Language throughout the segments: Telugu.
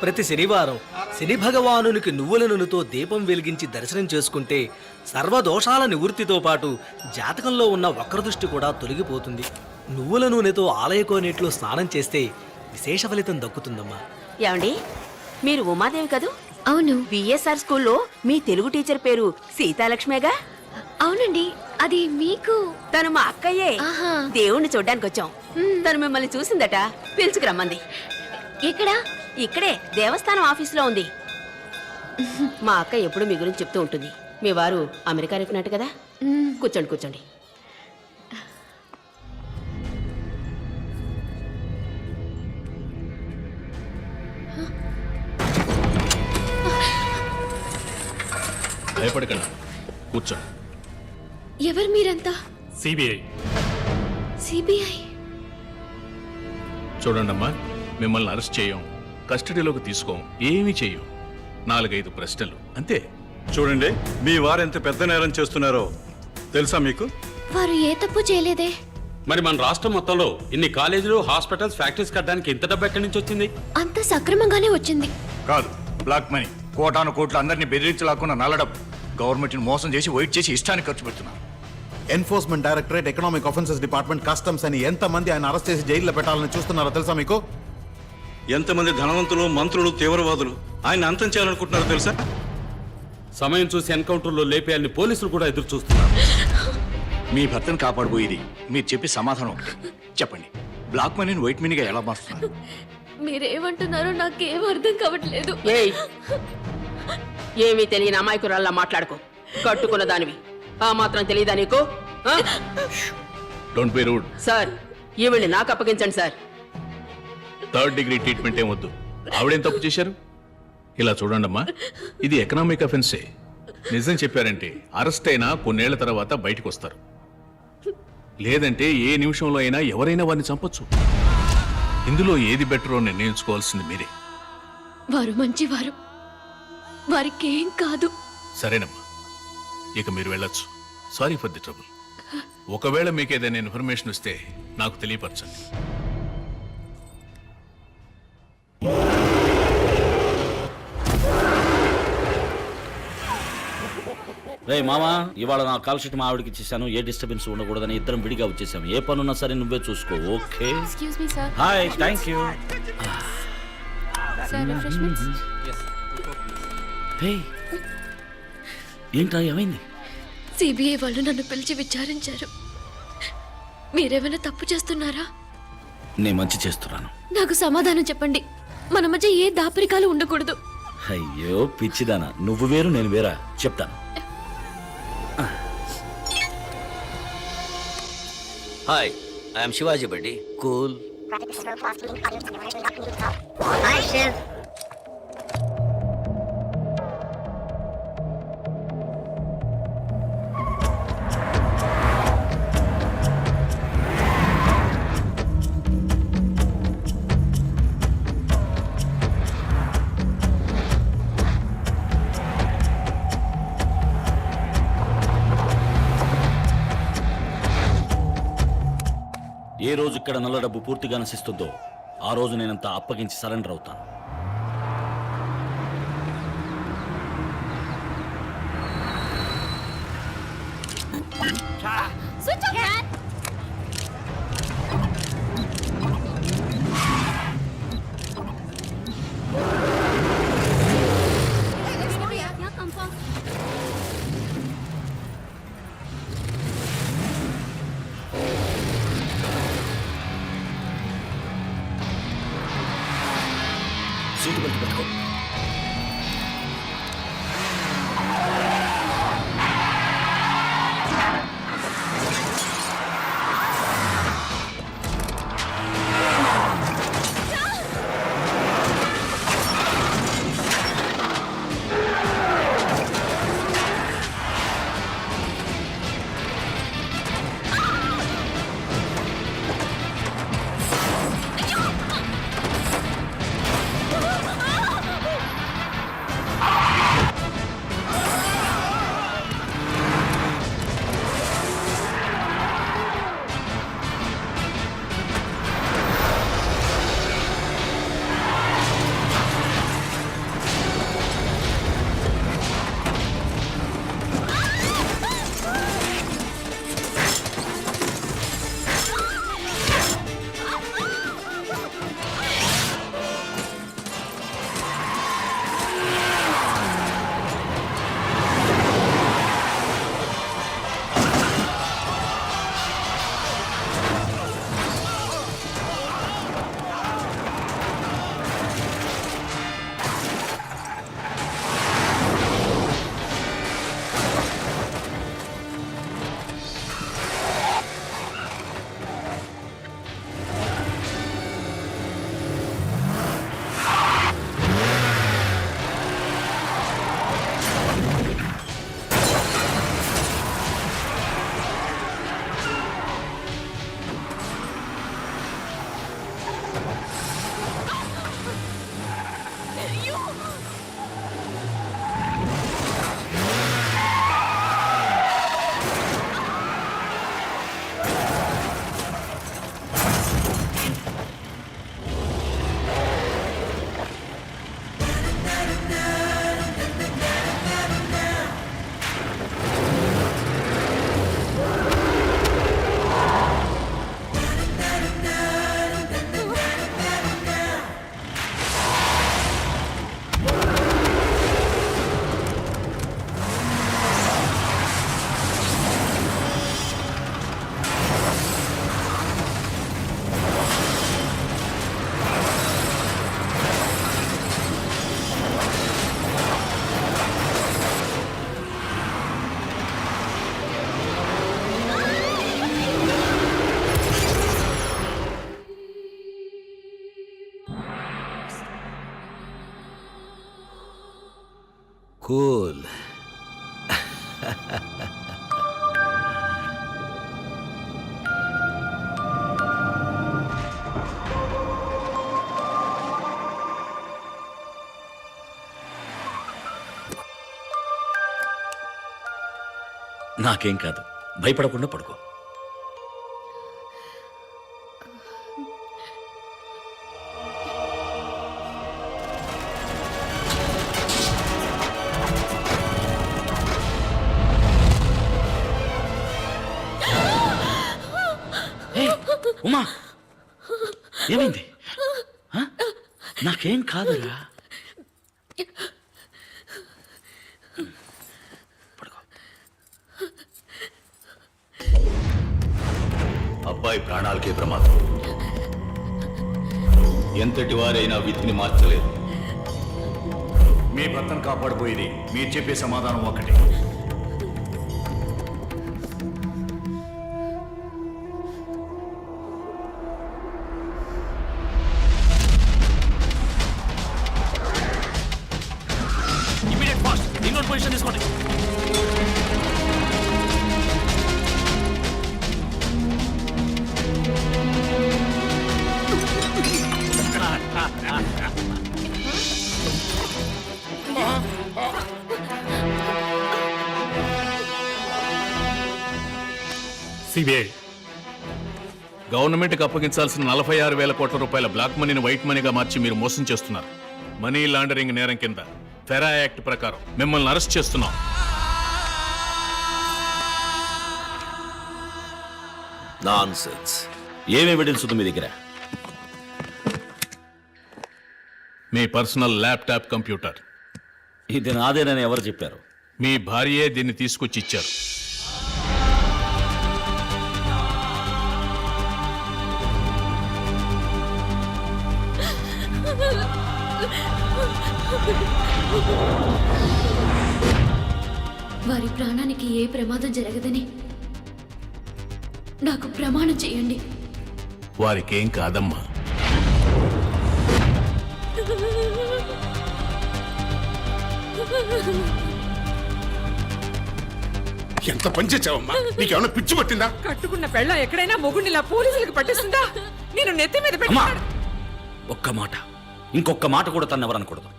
ప్రతి శనివారం శని భగవానునికి నువ్వుల నూనెతో దీపం వెలిగించి దర్శనం చేసుకుంటే సర్వదోషాల నివృత్తితో పాటు జాతకంలో ఉన్న వక్రదృష్టి కూడా తొలగిపోతుంది. నువ్వుల నూనెతో ఆలయకోనేట్లో స్నానం చేస్తే విశేష ఫలితం దక్కుతుందమ్మా. ఏమండి, మీరు ఉమాదేవి కదూ? అవును. బిఎస్ఆర్ స్కూల్లో మీ తెలుగు టీచర్ పేరు సీతాలక్ష్మేగా? అవునండి, అది మీకు. తను మా అక్కయ్యే. ఆహా. దేవుణ్ణి చూడ్డానికి వచ్చాం. తను మిమ్మల్ని చూసిందట, పిలుచుకురమ్మంది. ఎక్కడా? ఇక్కడే దేవస్థానం ఆఫీసులో ఉంది. మా అక్క ఎప్పుడు మీ గురించి చెప్తూ ఉంటుంది. మీ వారు అమెరికా రేపినట్టు కదా. కూర్చోండి కూర్చోండి. భయపడకండి, కూర్చోండి. ఎవరు మీరంతా? సిబిఐ. సిబిఐ? చూడండమ్మా, మిమ్మల్ని అరెస్ట్ చేయం, కస్టడీలోకి తీసుకోం, ఏమీ చెయ్యం. 4-5 ప్రశ్నలు అంతే. చూడండి, మీ వారు ఎంత పెద్ద నేరం చేస్తున్నారో తెలుసా మీకు? వారు ఏ తప్పు చేయలేదే. మరి మన రాష్ట్రం మొత్తంలో ఇన్ని కాలేజీలు, హాస్పిటల్స్, ఫ్యాక్టరీస్ కట్టడానికి ఇంత డబ్బు ఎక్కడి నుంచి వచ్చింది? అంత సక్రమంగానే వచ్చింది. కాదు, బ్లాక్ మనీ, కోటాను కోట్లు అందరినీ బెదిరించలాక్కున్న నల్లడబ్బు. గవర్నమెంట్ ని మోసం చేసి వైట్ చేసి ఇష్టానికి ఖర్చు పెడుతున్నారు. Enforcement directorate, economic offences department, customs అని ఎంతమంది ఆయన అరెస్ట్ చేసి జైల్లో పెట్టాలని చూస్తున్నారో తెలుసా మీకు? ఎంతమంది ధనవంతులు, మంత్రులు, తీవ్రవాదులు ఆయన అంతం చేయాలనుకుంటున్నారో తెలుసా? సమయం చూసి ఎన్కౌంటర్లో లేపేయాలని పోలీసులు కూడా ఎదురు చూస్తున్నారు. మీ భర్తను కాపాడబోయేది మీరు చెప్పే సమాధానం ఒకటి. చెప్పండి, బ్లాక్ మనీని వైట్ మనీగా ఎలా మారుస్తున్నారు? మీరేమంటున్నారో నాకేం అర్థం కావట్లేదు. ఏయ్, ఏమీ తెలియని అమాయకురాల్లా మాట్లాడుకో. కట్టుకున్న దానివి, ఆ మాత్రం తెలియదా నీకు? Don't be rude. సార్, ఈవిడ్ని నాకు అప్పగించండి సార్. 3rd డిగ్రీ ట్రీట్మెంట్ ఏం వద్దు. ఆవిడేం తప్పు చేశారు? ఇలా చూడండమ్మా, ఇది ఎకనామిక్ అఫెన్సే. నిజం చెప్పారంటే అరెస్ట్ అయినా కొన్నేళ్ల తర్వాత బయటకు వస్తారు. లేదంటే ఏ నిమిషంలో అయినా ఎవరైనా వారిని చంపొచ్చు. ఇందులో ఏది బెటరో నిర్ణయించుకోవాల్సింది మీరే. వారు మంచివారు, వారికేం కాదు. సరేనమ్మా, ఇక మీరు వెళ్ళొచ్చు. Sorry for the trouble. ఒకవేళ మీకు ఏదైనా ఇన్ఫర్మేషన్ వస్తే నాకు తెలియపరచండి. రే మామా, ఇవాళ నా కాల్ షీట్ మా ఆవిడకి ఇచ్చేసాను. ఏ డిస్టర్బెన్స్ ఉండకూడదని ఇద్దరం విడిగా వచ్చేసాము. ఏ పనున్నా సరే నువ్వే చూసుకో, okay? Excuse me sir. Hi, thank you. Sir, refreshments. Hey, ఏంట్రా, ఏమైంది? సిబిఐ వాళ్ళు నన్ను పిలిచి విచారించారు. మీరేమైనా తప్పు చేస్తున్నారా? నేను మంచి చేస్తున్నాను. నాకు సమాధానం చెప్పండి. మన మధ్య ఏ దాపరికాలు ఉండకూడదు. అయ్యో పిచ్చిదానా, నువ్వు వేరు నేను వేరా, చెప్తాను. Hi, I'm Shivaji buddy. Cool. ఏ రోజు ఇక్కడ నల్ల డబ్బు పూర్తిగా నశిస్తుందో ఆ రోజు నేనంతా అప్పగించి సరెండర్ అవుతాను. సీటు బెల్ట్ పెట్టుకో. కూల్. నాకేం కాదు, భయపడకుండా పడుకో. ఏయ్, ఉమా, ఏమైంది? ఆ? నాకేం కాదురా. అబ్బాయి ప్రాణాలకే ప్రమాదం. ఎంతటి వారైనా విధిని మార్చలేదు. మీ భర్తను కాపాడిపోయేది మీరు చెప్పే సమాధానం ఒకటి. ఇమీడియట్ ఫాస్ట్, ఇంకోటి పొజిషన్ తీసుకోండి. సిబిఐ గవర్నమెంట్కి అప్పగించాల్సిన 46,000 కోట్ల రూపాయల బ్లాక్ మనీని వైట్ మనీగా మార్చి మీరు మోసం చేస్తున్నారు. మనీ లాండరింగ్ నేరం కింద ఫెరా యాక్ట్ ప్రకారం మిమ్మల్ని అరెస్ట్ చేస్తున్నాం. నాన్సెన్స్. ఏం ఎవిడెన్స్ ఉంది మీ దగ్గర? మీ పర్సనల్ ల్యాప్టాప్ కంప్యూటర్. ఇది నాదేనని ఎవరు చెప్పారు? మీ భార్యే దీన్ని తీసుకొచ్చి ఇచ్చారు. వారి ప్రాణానికి ఏ ప్రమాదం జరగదని నాకు ప్రమాణం చేయండి. వారికేం కాదమ్మా. ఎంత పని చేసావమ్మా? నీకేమైనా పిచ్చి పట్టిందా? కట్టుకున్న పెళ్ళ ఎక్కడైనా మొగుడిలా పోలీసులకు పట్టిస్తుందా? నేను నెత్తి మీద అమ్మా, పెట్టి ఒక్క మాట, ఇంకొక మాట కూడా తను ఎవరనకూడదు.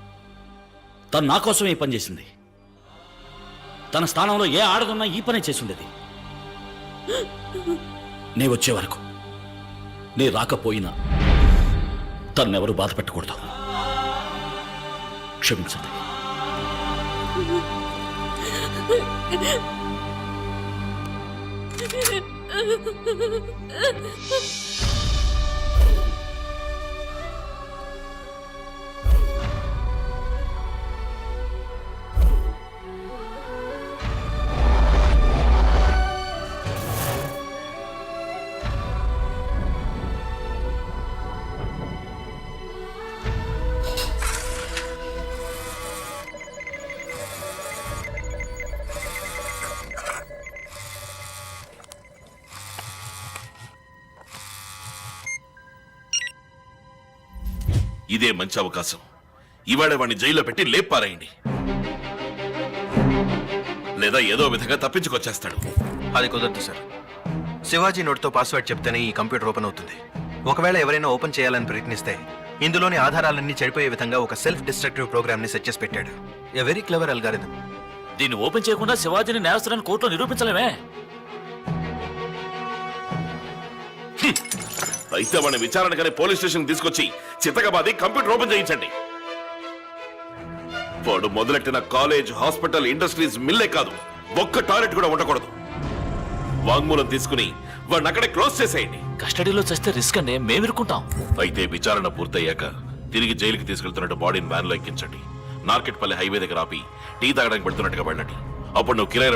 తను నా కోసం ఈ పని చేసింది. తన స్థానంలో ఏ ఆడదున్నా ఈ పనే చేసి ఉండేది. నే వచ్చే వరకు, నే రాకపోయినా తన్నెవరూ బాధ పెట్టకూడదు. క్షమించండి. ఇదే మంచి అవకాశం. ఇవాళ వాడిని జైల్లో పెట్టి లేపారాయండి, లేదా ఏదో విధంగా తప్పించుకొచ్చేస్తాడు. అది కుదరదు సార్. శివాజీ నోట్తో పాస్వర్డ్ చెప్తేనే ఈ కంప్యూటర్ ఓపెన్ అవుతుంది. ఒకవేళ ఎవరైనా ఓపెన్ చేయాలని ప్రయత్నిస్తే ఇందులోని ఆధారాలన్నీ చెడిపోయే విధంగా ఒక సెల్ఫ్ డిస్ట్రక్టివ్ ప్రోగ్రామ్ ని సెట్ చేసి పెట్టాడు. A very clever algorithm. దీన్ని ఓపెన్ చేయకుండా శివాజీని నేరస్తులను కోర్టులో నిరూపించలేమే. అయితే వాడిని విచారణకనే పోలీస్ స్టేషన్ తీసుకొచ్చి చితకబాది కంప్యూటర్ ఓపెన్ చేయించండి. వాడు మొదలెట్టిన కాలేజ్, హాస్పిటల్, ఇండస్ట్రీస్, మిల్లే కాదు, ఒక్క టాయిలెట్ కూడా ఉండకూడదు. వాంగ్మూలం తీసుకుని వాడిని అక్కడే క్లోజ్ చేసేయండి. కస్టడీలో చేస్తే రిస్క్ అండి, మేము ఇరుక్కుంటాం. అయితే విచారణ పూర్తయ్యాక తిరిగి జైలుకి తీసుకెళ్తున్నట్టు బాడీని వ్యాన్లో ఎక్కించండి. నార్కెట్పల్లి హైవే దగ్గర ఆపి టీ తాగడానికి పెడుతున్నట్టుగా వెళ్ళండి. అప్పుడు నువ్వు కిరాయి